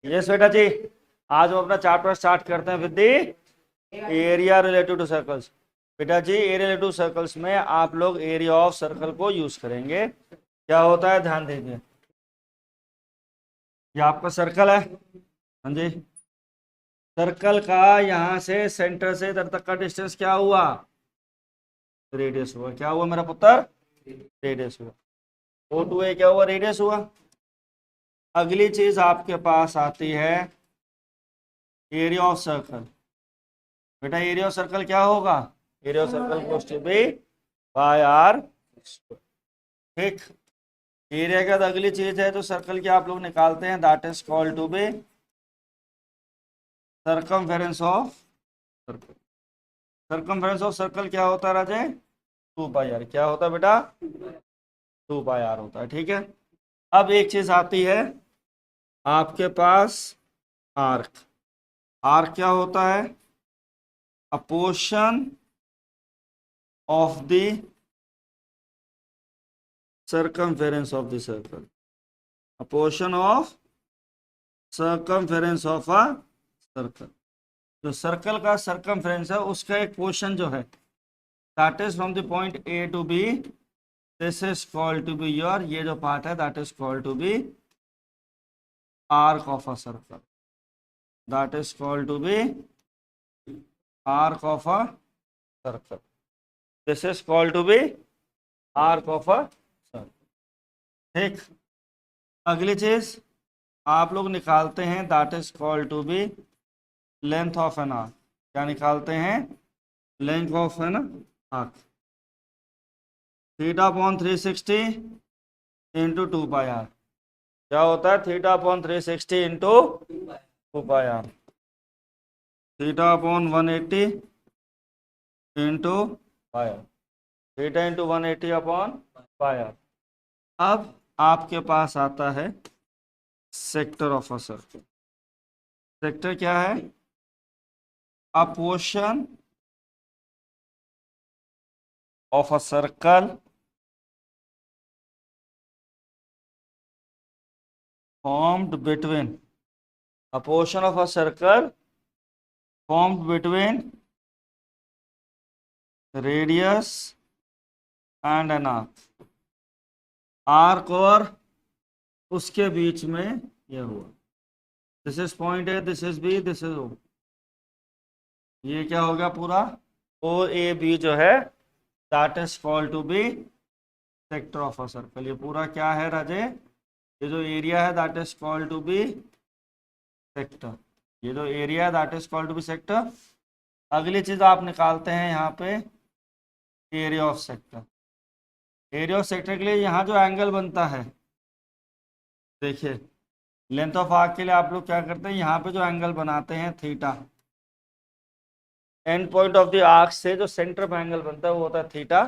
Yes बेटा जी, आज हम अपना चैप्टर स्टार्ट करते हैं with the area related to circles. बेटा जी, एरिया रिलेटेड टू सर्कल्स में आप लोग एरिया ऑफ सर्कल को यूज करेंगे। क्या होता है ध्यान दीजिए, ये आपका सर्कल है। हाँ जी, सर्कल का यहां से सेंटर से इधर तक का डिस्टेंस क्या हुआ? रेडियस हुआ। क्या हुआ मेरा पुत्र? रेडियस हुआ। ओ टू ए क्या हुआ? रेडियस हुआ। अगली चीज आपके पास आती है एरिया ऑफ सर्कल। बेटा एरिया ऑफ सर्कल क्या होगा? Area of circle goes to be by R. ठीक। एरिया के बाद अगली चीज है जो सर्कल की आप लोग निकालते हैं, that is called to be circumference of circle. Circumference of circle क्या होता है राजे? 2 पाई आर। क्या होता है बेटा? 2 पाई आर होता है। ठीक है। अब एक चीज आती है आपके पास, आर्क। आर्क क्या होता है? A portion of the circumference of the circle, a portion of circumference of a circle। जो सर्कल का सर्कमफेरेंस है उसका एक पोर्शन जो है, that is from the point A to B, this is called to be your, ये जो part है that is called to be arc of a circle. That is called to be arc of a circle. This is called to be arc of a circle. ठीक। अगली चीज आप लोग निकालते हैं, that is called to B length of an arc. क्या निकालते हैं? Length of an arc. Theta upon 360 into 2 pi R. क्या होता है? Theta upon 360 into 2 pi R. Theta upon 180 into pi R. Theta into 180 upon pi R. अब आपके पास आता है sector of a circle. Sector क्या है? A portion of a circle formed between a portion of a circle formed between radius and an arc। Arc और उसके बीच में ये हुआ, this is point A, this is B, this is O. ये क्या हो गया पूरा? ओ ए बी जो है that is called to be sector of a circle. ये पूरा क्या है राजे? ये जो एरिया है that is called to be sector. ये जो एरिया है that is called to be sector. अगली चीज आप निकालते हैं यहाँ पे area of sector. Area of sector के लिए यहाँ जो एंगल बनता है, देखिए लेंथ ऑफ आर्क के लिए आप लोग क्या करते हैं, यहाँ पे जो एंगल बनाते हैं theta, and point of the arc से जो सेंटर पे एंगल बनता है वो होता है theta.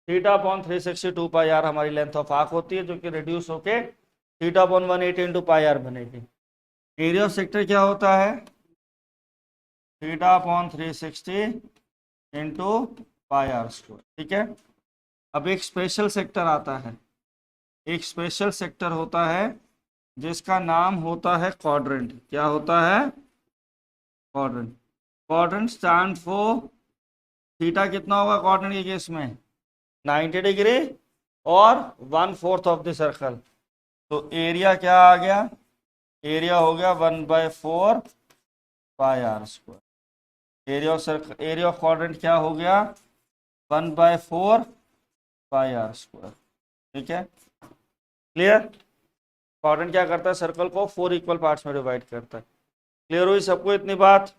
Theta upon 360 pi R हमारी लेंथ ऑफ आर्क होती है, जो कि रिड्यूस होके theta upon 180 into pi R बनेगी। एरिया ऑफ सेक्टर क्या होता है? Theta upon 360 into pi are square. ठीक है। अब एक स्पेशल सेक्टर आता है, एक स्पेशल सेक्टर होता है जिसका नाम होता है क्वाड्रेंट। क्या होता है? Quadrant. Quadrant stand for, theta कितना होगा क्वाड्रेंट के केस में? 90 डिग्री और 1/4 ऑफ द सर्कल। तो एरिया क्या आ गया? एरिया हो गया 1/4 pi are square. Area of circle, area of quadrant क्या हो गया? 1/4 पाई आर स्क्वायर। ठीक है, क्लियर? क्वाड्रेंट क्या करता है? सर्कल को 4 इक्वल पार्ट्स में डिवाइड करता है। क्लियर हुई सबको इतनी बात?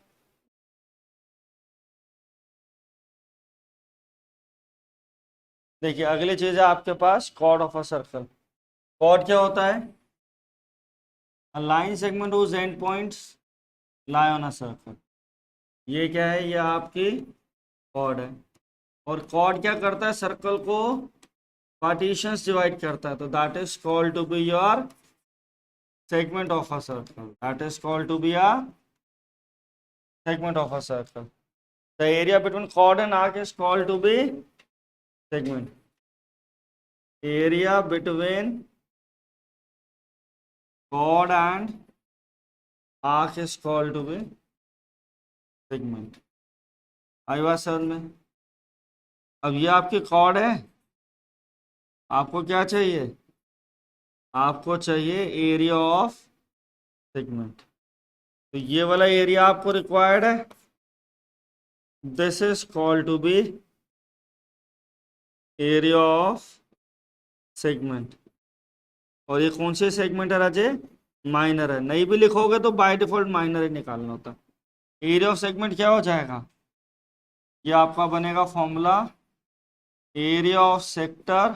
देखिए अगली चीज है आपके पास chord of a circle. Chord क्या होता है? A line segment whose end points lie on a circle. ये क्या है? ये आपकी कॉर्ड है। और कॉर्ड क्या करता है? सर्कल को पार्टीशंस डिवाइड करता है, तो that is called to be your segment of a circle. That is called to be a segment of a circle। The area between chord and arc is called to be segment। area between chord and arc is called to be segment. आई बात समझ में? अब ये आपकी cord है, आपको क्या चाहिए? आपको चाहिए एरिया ऑफ सेगमेंट। तो ये वाला एरिया आपको रिक्वायर्ड है, this is called to be area of segment. और ये कौन से सेगमेंट है राजे? माइनर है। नहीं भी लिखोगे तो बाय डिफॉल्ट माइनर ही निकालना होता है। एरिया ऑफ सेगमेंट क्या हो जाएगा? ये आपका बनेगा formula, area of sector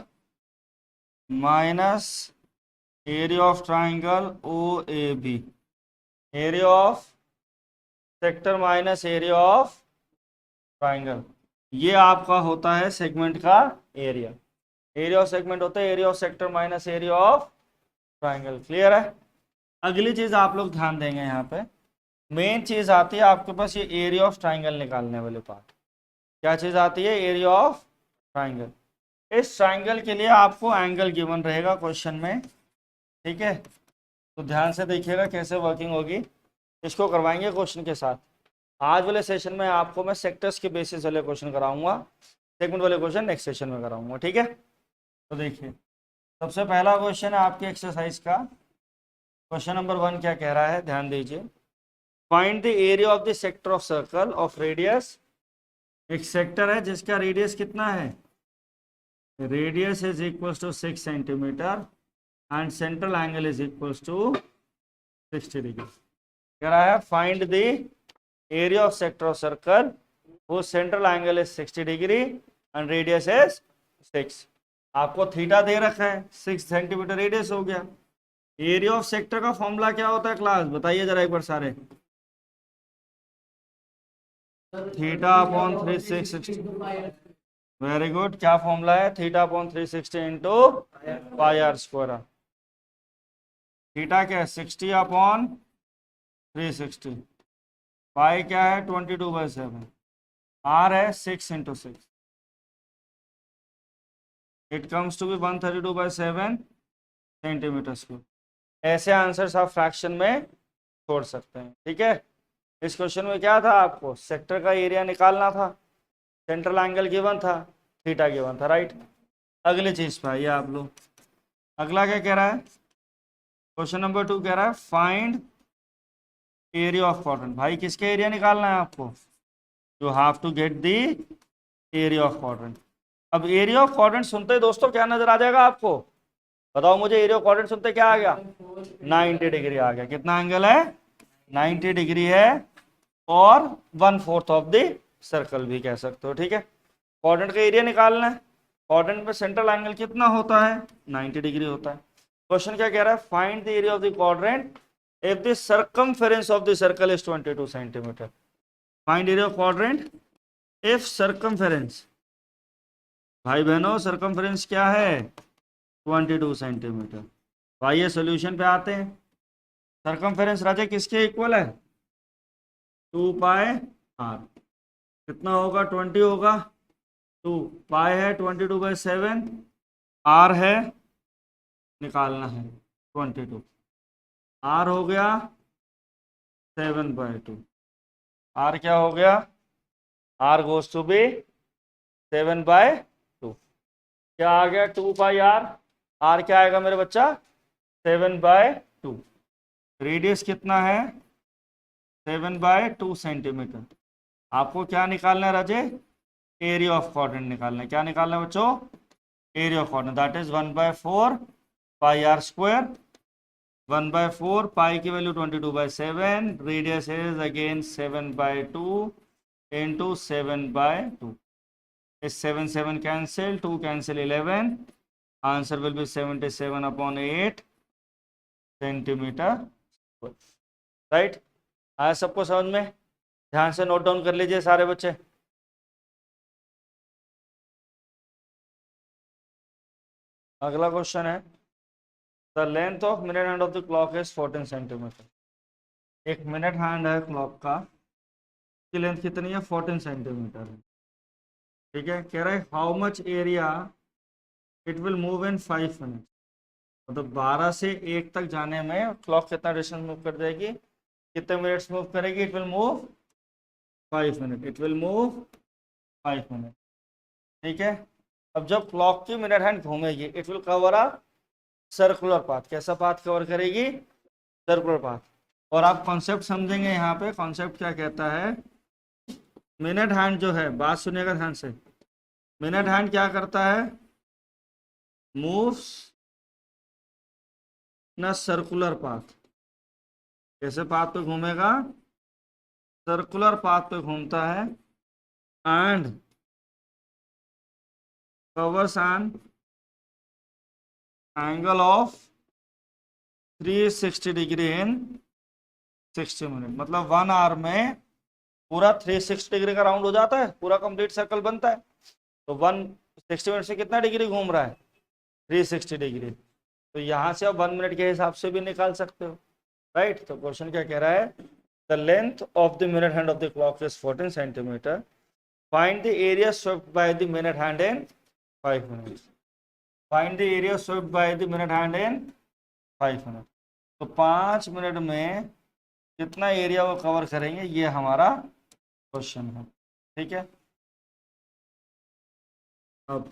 minus area of triangle O A B. Area of sector minus area of triangle, ये आपका होता है सेगमेंट का एरिया। एरिया ऑफ सेगमेंट होता है area of sector minus area of triangle. Clear है? अगली चीज आप लोग ध्यान देंगे, यहाँ पे मेन चीज आती है आपके पास ये एरिया ऑफ ट्राइंगल निकालने वाले पार्ट। क्या चीज आती है? Area of triangle. इस ट्राइंगल के लिए आपको एंगल गिवन रहेगा क्वेश्चन में, ठीक है? तो ध्यान से देखिएगा कैसे वर्किंग होगी, इसको करवाएंगे क्वेश्चन के साथ। आज वाले सेशन में आपको मैं सेक्टर्स के बेसिस वाले क्वेश्चन कराऊंगा, सेगमेंट वाले क्वेश्चन नेक्स्ट सेशन में कराऊंगा, ठीक है? तो देखिए, सबसे पहला क्वेश्चन है आपकी एक्सरसाइज का, क्वेश्चन नंबर 1 क्या कह रहा है, ध्यान दीजिए। Find the area of the sector of circle of radius. एक सेक्टर है जिसका रेडियस कितना है? Radius is equal to 6 centimetre and central angle is equal to 60 degree. कह रहा है find the area of sector of circle वो central angle is 60 degree and radius is 6। आपको थीटा दे रखा है, 6 सेंटीमीटर रेडियस हो गया। एरिया ऑफ सेक्टर का फॉर्मूला क्या होता है क्लास? बताइए जरा एक बार सारे। Theta upon 360। Very good. क्या फॉर्मूला है? Theta upon 360 into pi are square. Theta क्या है? 60 अपॉन 360। पाई क्या है? 22/7। आर है 6 into 6। It comes to be 132/7 centimetre square. ऐसे आंसर्स आप फ्रैक्शन में छोड़ सकते हैं, ठीक है? इस क्वेश्चन में क्या था? आपको सेक्टर का एरिया निकालना था, सेंट्रल एंगल गिवन था, थीटा गिवन था, राइट? अगली चीज पे आइए आप लोग। अगला क्या कह रहा है? क्वेश्चन नंबर 2 कह रहा है फाइंड एरिया ऑफ क्वाड्रेंट। भाई किसके एरिया निकालना है आपको? You have to get the area of quadrant. अब एरिया ऑफ क्वाड्रेंट सुनते ही दोस्तों क्या नजर आ जाएगा आपको? बताओ मुझे। एरिया ऑफ क्वाड्रेंट सुनते क्या आ गया? 90 डिग्री आ गया। कितना एंगल है? 90 डिग्री है, और 1/4 ऑफ द सर्कल भी कह सकते हो, ठीक है? क्वाड्रेंट का एरिया निकालना है। क्वाड्रेंट में सेंट्रल एंगल कितना होता है? 90 डिग्री होता है। क्वेश्चन क्या कह रहा है? Find the area of the quadrant if the circumference of the circle is 22 centimetre. Find area of quadrant if circumference. भाई बहनों, सर्कमफेरेंस क्या है? 22 सेंटीमीटर। भाई ये सोल्यूशन पे आते हैं। सर्कमफेरेंस राजा किसके इक्वल है? 2 पाई आर। कितना होगा? 20 होगा। 2 पाई है 22/7, आर है निकालना है 22। आर हो गया 7/2। आर क्या हो गया? R goes to be 7/2। क्या आ गया? 2 पाई आर। आर क्या आएगा मेरे बच्चा? 7/2। रेडियस कितना है? 7/2 सेंटीमीटर। आपको क्या निकालना है राजे? एरिया ऑफ क्वाड्रेंट निकालना है। क्या निकालना है बच्चों? Area of quadrant, that is 1/4 pi are square. 1/4 pi की value 22/7, radius is again 7/2 into 7/2। इस 7 7 cancel, 2 cancel 11। Answer will be 77/8 centimetre, right? आया सबको समझ में? ध्यान से नोट डाउन कर लीजिए सारे बच्चे। अगला क्वेश्चन है the length of minute hand of the clock is 14 centimetre. एक मिनट हैंड है क्लॉक का, की लेंथ कितनी है? 14 सेंटीमीटर है, ठीक है? कह रहा है how much area it will move in 5 minute. मतलब 12 से 1 तक जाने में क्लॉक कितना डिस्टेंस मूव कर जाएगी? कितने मिनट्स मूव करेगी? It will move 5 minute, it will move 5 minute. ठीक है, अब जब क्लॉक की मिनट हैंड घूमेगी it will cover a circular path. कैसा पाथ कवर करेगी? Circular path. और आप कॉन्सेप्ट समझेंगे यहाँ पे, कॉन्सेप्ट क्या कहता है। मिनट हैंड जो है, बात सुनिएगा ध्यान से, मिनट हैंड क्या करता है? मूव्स न सर्कुलर पाथ। कैसे पाथ पे घूमेगा? सर्कुलर पाथ पे घूमता है। And covers an angle of 360 degree in 60 minute. मतलब 1 आवर में पूरा 360 डिग्री का राउंड हो जाता है, पूरा कंप्लीट सर्कल बनता है। तो 160 मिनट से कितना डिग्री घूम रहा है? 360 डिग्री। तो यहाँ से आप 1 मिनट के हिसाब से भी निकाल सकते हो, राइट। तो क्वेश्चन क्या कह रहा है? The length of the minute hand of the clock is 14 centimetre, find the area swept by the minute hand in 5 minutes. Find the area swept by the minute hand in 5 minute. तो 5 minute में कितना area वो cover करेंगे, ये हमारा question है। ठीक है, अब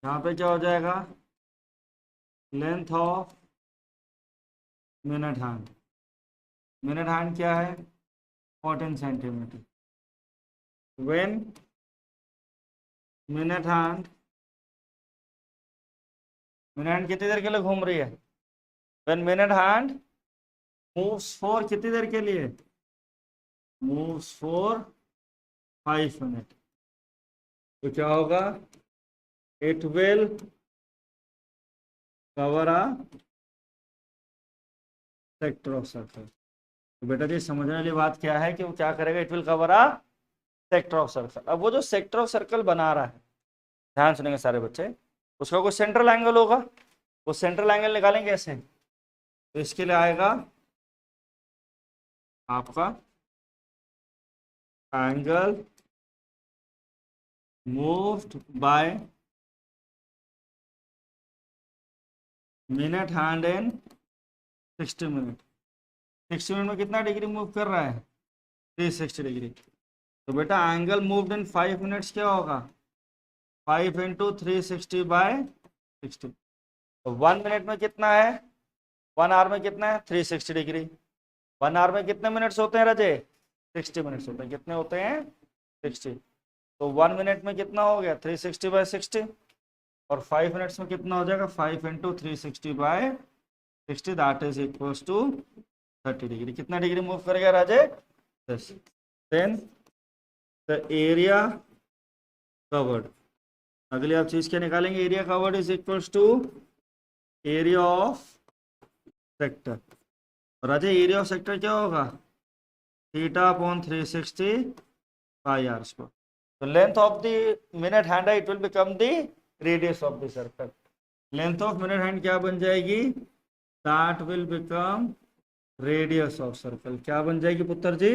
यहाँ पे क्या हो जाएगा? Length of minute hand, minute hand क्या है? 14 centimetre. When minute hand, minute hand कितनी देर के लिए घूम रही है? When minute hand moves for कितनी देर के लिए? Moves for 5 minute. तो क्या होगा? It will cover a sector of circle. तो बेटा जी समझने वाली बात क्या है कि वो क्या करेगा? It will cover a sector of circle. अब वो जो सेक्टर ऑफ सर्कल बना रहा है, ध्यान सुनेंगे सारे बच्चे, उसका कोई सेंट्रल एंगल होगा। वो सेंट्रल एंगल निकालेंगे कैसे? तो इसके लिए आएगा आपका angle moved by minute hand in 60 minute. 60 minute में कितना डिग्री मूव कर रहा है? 360 डिग्री। तो बेटा एंगल मूव्ड इन 5 मिनट्स क्या होगा? 5 इंटू 360 बाय 60। तो 1 मिनट में कितना है? 1 आवर में कितना है? 360 डिग्री। 1 आवर में कितने मिनट्स होते हैं राजे? 60 मिनट्स होते हैं। कितने होते हैं? 60। तो 1 मिनट में कितना हो गया? 360 बाय 60। और 5 मिनट्स में कितना हो जाएगा? 5 into 360 by 60, that is equals to 30 degree. कितना डिग्री मूव करेगा Raje? 10। Then the area covered, अगली आप चीज क्या निकालेंगे? Area covered is equals to area of sector. Raje area of sector क्या होगा? Theta upon 360 pi are square. तो length of the minute hand है, it will become the radius of the circle. Length of minute hand क्या बन जाएगी? That will become radius of circle. क्या बन जाएगी पुत्र जी?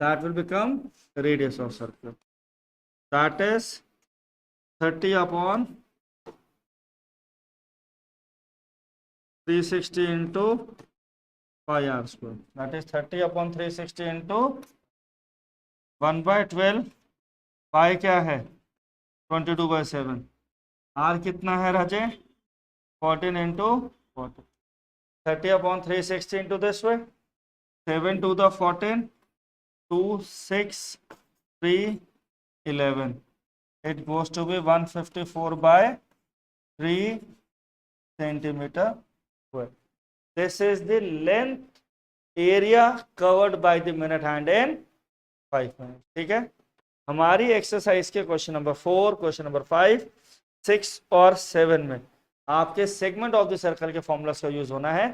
That will become radius of circle. That is 30 upon 360 into pi are square. That is 30 upon 360 into 1/12। Pi क्या है? 22/7। आर कितना है Raje? 14 into 40। 30 upon 360 into this way, 7 to the 14, 2 6 3 11, it goes to be 154 by 3 centimeter square. This is the length area covered by the minute hand in 5 minutes. ठीक है, हमारी exercise के question number 4, question number 5, 6 और 7 में आपके segment of the circle के formulas का use होना है।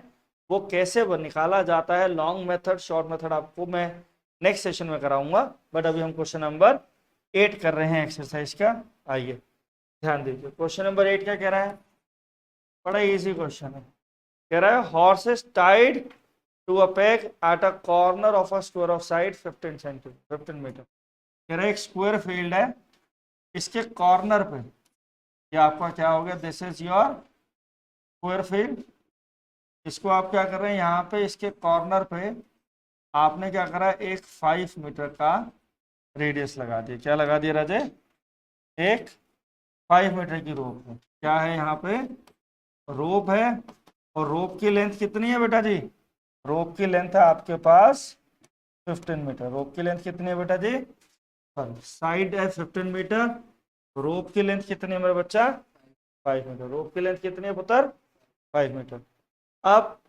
वो कैसे निकाला जाता है, लॉन्ग मेथड, शॉर्ट मेथड, आपको मैं नेक्स्ट सेशन में कराऊंगा। बट अभी हम क्वेश्चन नंबर 8 कर रहे हैं एक्सरसाइज का। आइए ध्यान दीजिए, क्वेश्चन नंबर 8 क्या कह रहा है? बड़ा इजी क्वेश्चन है। कह रहा है horse is tied to a peg at a corner of a square of side 15 metre. कह रहा है एक स्क्वायर फील्ड है, इसके कॉर्नर पे, ये आपका क्या हो गया? This is your square field. इसको आप क्या कर रहे हैं? यहाँ पे इसके कॉर्नर पे आपने क्या करा, एक 5 मीटर का रेडियस लगा दिया। क्या लगा दिया राजे? एक 5 मीटर की रोप है। क्या है यहाँ पे? रोप है। और रोप की लेंथ कितनी है बेटा जी? रोप की लेंथ है आपके पास 15 मीटर। रोप की लेंथ कितनी है बेटा जी? साइड है 15 मीटर। रोप की लेंथ कितनी है मेरा बच्चा? 5 मीटर। रोप की लेंथ कितनी है पुत्र? 5 मीटर। अब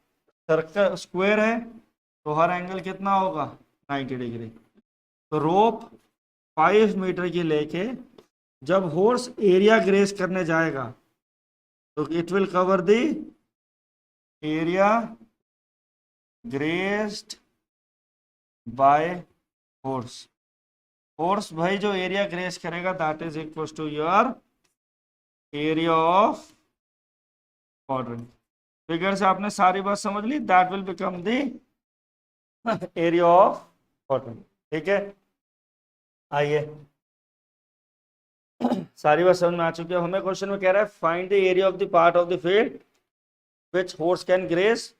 सर्कल स्क्वायर है तो हर एंगल कितना होगा? 90 डिग्री। तो रोप 5 मीटर की लेके जब हॉर्स एरिया ग्रेस करने जाएगा तो it will cover the area grazed by horse. Horse भाई जो एरिया ग्रेस करेगा that is equal to your area of quadrant. Figure से आपने सारी बात समझ ली। That will become the area of quadrant. ठीक है, आइए सारी बात समझ में आ चुकी है। हमें क्वेश्चन में कह रहा है find the area of the part of the field which horse can graze,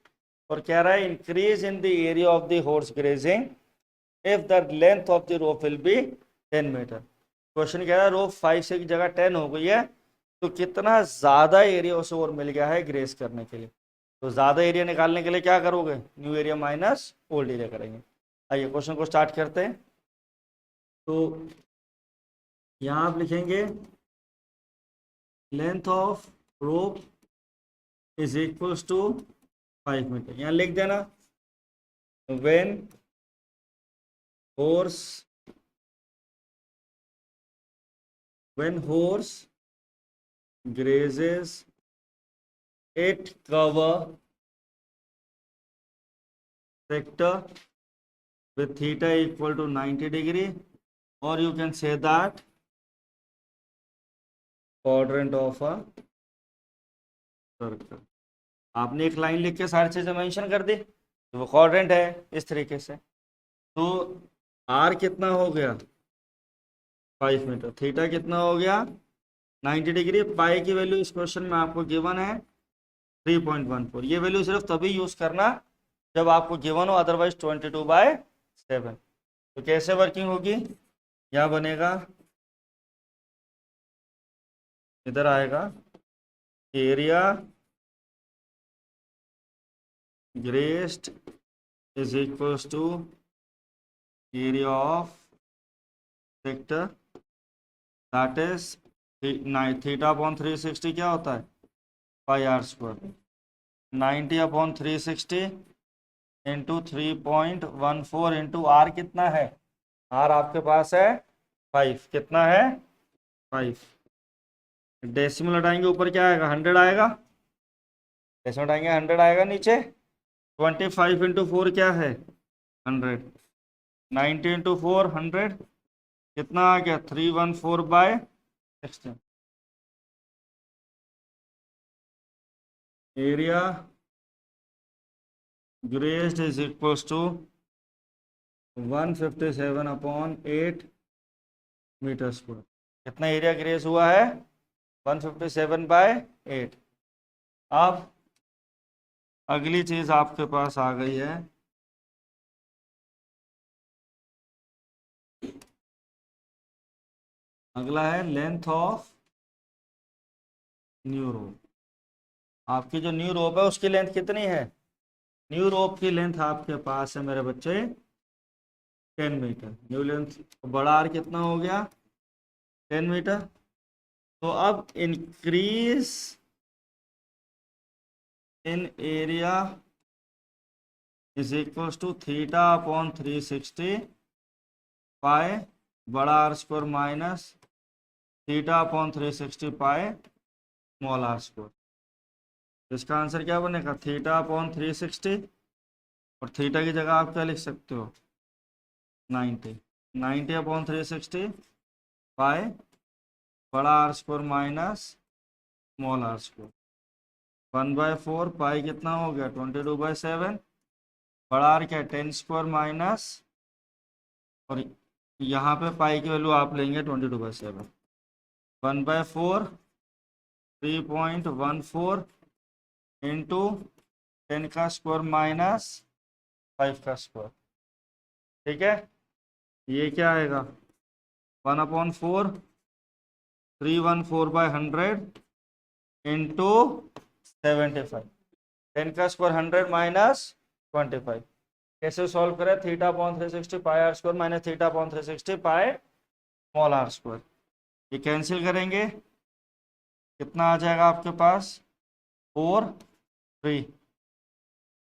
और कह रहा है increase in the area of the horse grazing if the length of the rope will be 10 metre. Question कह रहा है रोप 5 से की जगह 10 हो गई है तो कितना ज्यादा एरिया उसे और मिल गया है ग्रेस करने के लिए। तो ज्यादा एरिया निकालने के लिए क्या करोगे? New area minus old area करेंगे। आइए क्वेश्चन को स्टार्ट करते हैं। तो यहाँ आप लिखेंगे length of rope is equals to 5 metre. यहाँ लिख देना when horse grazes it cover sector with theta equal to 90 degree, or you can say that quadrant of a circle. आपने एक लाइन लिख के सारी चीजें मेंशन कर दी तो वो क्वाड्रेंट है इस तरीके से। तो आर कितना हो गया? 5 मीटर। थीटा कितना हो गया? 90 डिग्री। पाई की वैल्यू इस क्वेश्चन में आपको गिवन है 3.14। ये वैल्यू सिर्फ तभी यूज करना जब आपको गिवन हो, अदरवाइज 22/7। तो कैसे वर्किंग होगी? क्या बनेगा? इधर आएगा area grazed is equals to area of sector that is theta upon 360 क्या होता है? Pi are square. 90 upon 360 into 3.14 into r कितना है? आर आपके पास है 5। कितना है? 5। डेसिमल हटाएंगे ऊपर क्या आएगा? 100 आएगा। डेसिमल हटाएंगे 100 आएगा नीचे। 25 इंटू 4 क्या है? 100। 90 इंटू 4 100। कितना आ गया? 314/16। Area grazed is equals to 157/8 metre square. कितना एरिया ग्रेस हुआ है? 157/8। अब अगली चीज आपके पास आ गई है अगला है लेंथ ऑफ न्यू रोप। आपकी जो न्यू रोप है उसकी लेंथ कितनी है? न्यू रोप की लेंथ आपके पास है मेरे बच्चे 10 मीटर। न्यू लेंथ बड़ा आर कितना हो गया? 10 मीटर। तो अब increase in area is equals to theta upon 360 pi बड़ा R square minus theta upon 360 pi small R square. इसका आंसर क्या बनेगा? थीटा अपॉन 360 और थीटा की जगह आप क्या लिख सकते हो? 90 अपॉन 360 पाई बड़ा R square minus small R square. 1/4 pi कितना हो गया? 22/7। बड़ा आर क्या? 10 स्क्वायर माइनस, और यहाँ पे पाई की वैल्यू आप लेंगे 22/7। 1/4 3.14 इंटू 10 का स्क्वायर माइनस 5 का स्क्वायर। ठीक है, ये क्या आएगा 1/4 314/100 इंटू 75, 10⁻100 माइनस 25। कैसे सॉल्व करें, theta upon 360 pi are square minus theta upon 360 pi small R square, ये कैंसिल करेंगे, कितना आ जाएगा आपके पास 4 3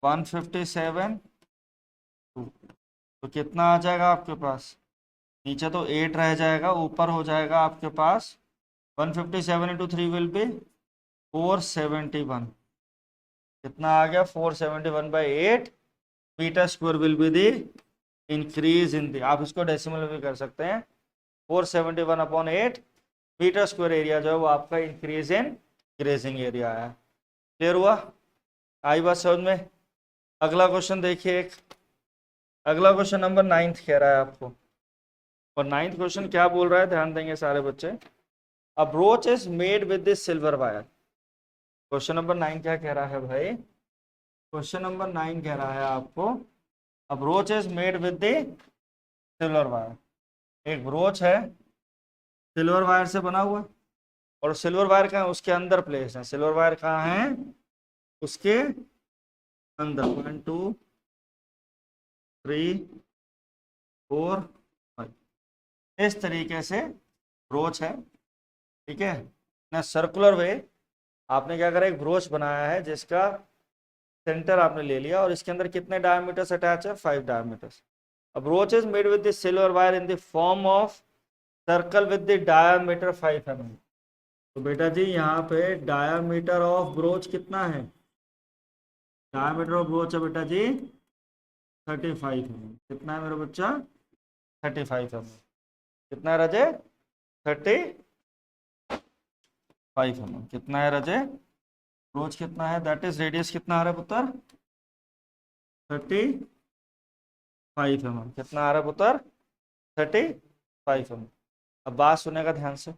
157 2, तो कितना आ जाएगा आपके पास, नीचे तो 8 रह जाएगा, ऊपर हो जाएगा आपके पास 157 इंटू 3 विल बी 471, कितना आ गया 471/8 metre square will be the increase in the, आप इसको डेसिमल में भी कर सकते हैं, 471/8 मीटर स्क्वायर एरिया जो है वो आपका इंक्रीज इन ग्रेजिंग एरिया है। क्लियर हुआ, आई बात समझ में। अगला क्वेश्चन देखिए, एक अगला क्वेश्चन नंबर 9 कह रहा है आपको, और 9 क्वेश्चन क्या बोल रहा है, ध्यान देंगे सारे बच्चे। A brooch is made with this silver wire. Question number 9 क्या कह रहा है भाई, क्वेश्चन नंबर 9 कह रहा है आपको a brooch is made with the silver wire, एक ब्रोच है सिल्वर वायर से बना हुआ, और सिल्वर वायर कहाँ है, उसके अंदर प्लेस है, सिल्वर वायर कहाँ है, उसके अंदर, 1 2 3 4 5, इस तरीके से ब्रोच है, ठीक है ना, सर्कुलर वे। आपने क्या करा, एक ब्रोच बनाया है जिसका सेंटर आपने ले लिया, और इसके अंदर कितने डायमीटर्स अटैच है, 5 diameters. A brooch is made with the silver wire in the form of circle with the diameter 5 mm। तो बेटा जी यहाँ पे डायमीटर ऑफ ब्रोच कितना है, डायमीटर ऑफ ब्रोच है बेटा जी 35 mm। कितना है मेरा बच्चा, 35 mm। कितना है राजे, 35 mm। कितना है राजे, ब्रोच कितना है, दैट इज रेडियस कितना आ रहा है पुत्र, 35 mm। कितना आ रहा है पुत्र, 35 mm। अब बात सुनेगा ध्यान से,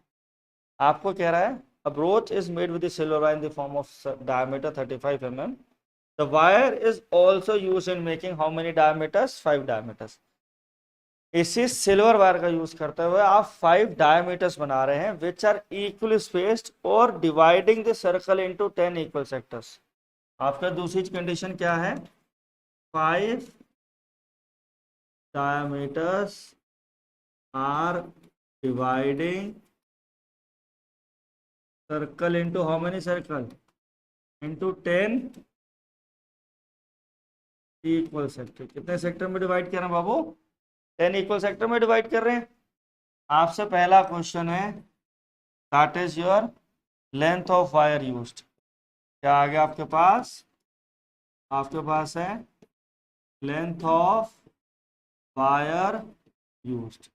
आपको कह रहा है a brooch is made with the silver wire in the form of diameter 35 mm। The wire is also used in making how many diameters, 5 diameters। इसी सिल्वर वायर का यूज करते हुए आप 5 डायमीटर्स बना रहे हैं विच आर इक्वली स्पेस्ड और dividing the circle into 10 equal sectors. आपका दूसरी कंडीशन क्या है, 5 diameters are dividing circle into how many circle, into 10 equal sector. कितने सेक्टर में डिवाइड कर रहे हैं बाबू, 10 इक्वल सेक्टर में डिवाइड कर रहे हैं। आपसे पहला क्वेश्चन है that is your length of wire used, क्या आ गया आपके पास, आपके पास है लेंथ ऑफ वायर यूज्ड,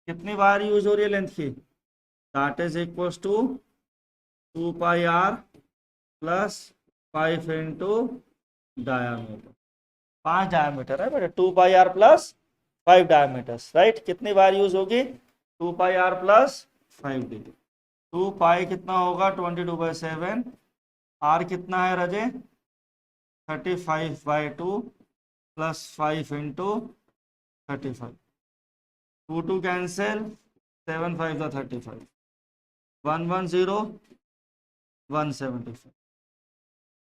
कितनी वायर यूज हो रही है लेंथ की, that is equals to 2 pi R plus 5 into diameter, 5 diameter है बेटा, 2 pi R plus 5 diameters, right. कितनी बार यूज होगी, 2 pi R plus 5 D, 2 pi कितना होगा 22/7, आर कितना है रजे 35/2 प्लस 5 इंटू 35, 2 2 कैंसिल, 7 5 35, 110 175,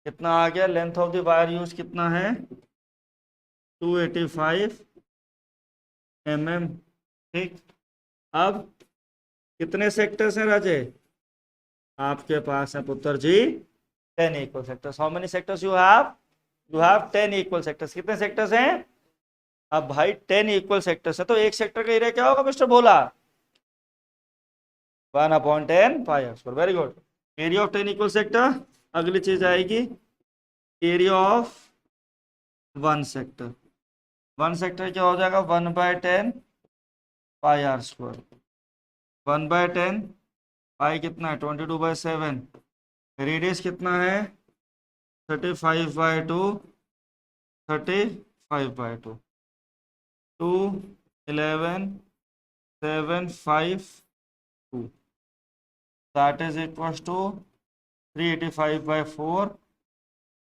कितना आ गया, length of the wire use कितना है 285 mm, ठीक। अब कितने सेक्टर्स हैं राजे, आपके पास है पुत्र जी 10 equal sectors. How many sectors you have 10 equal sectors. कितने सेक्टर्स हैं, अब भाई 10 इक्वल सेक्टर्स है, तो एक सेक्टर का एरिया क्या होगा mister Bhola, 1/10 pi are square. Very good, area of 10 equal sector. अगली चीज आएगी एरिया ऑफ 1 सेक्टर। 1 सेक्टर क्या हो जाएगा 1/10 पाई आर स्क्वायर, 1/10 पाई कितना है 22/7, रेडियस कितना है 35/2, 35/2, 2 11 7 5 2, that is equals to 385/4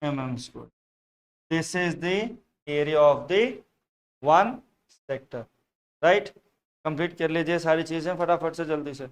mm square। This is the area of the 1 sector. Right, complete कर लीजिए सारी चीजें फटाफट से जल्दी से।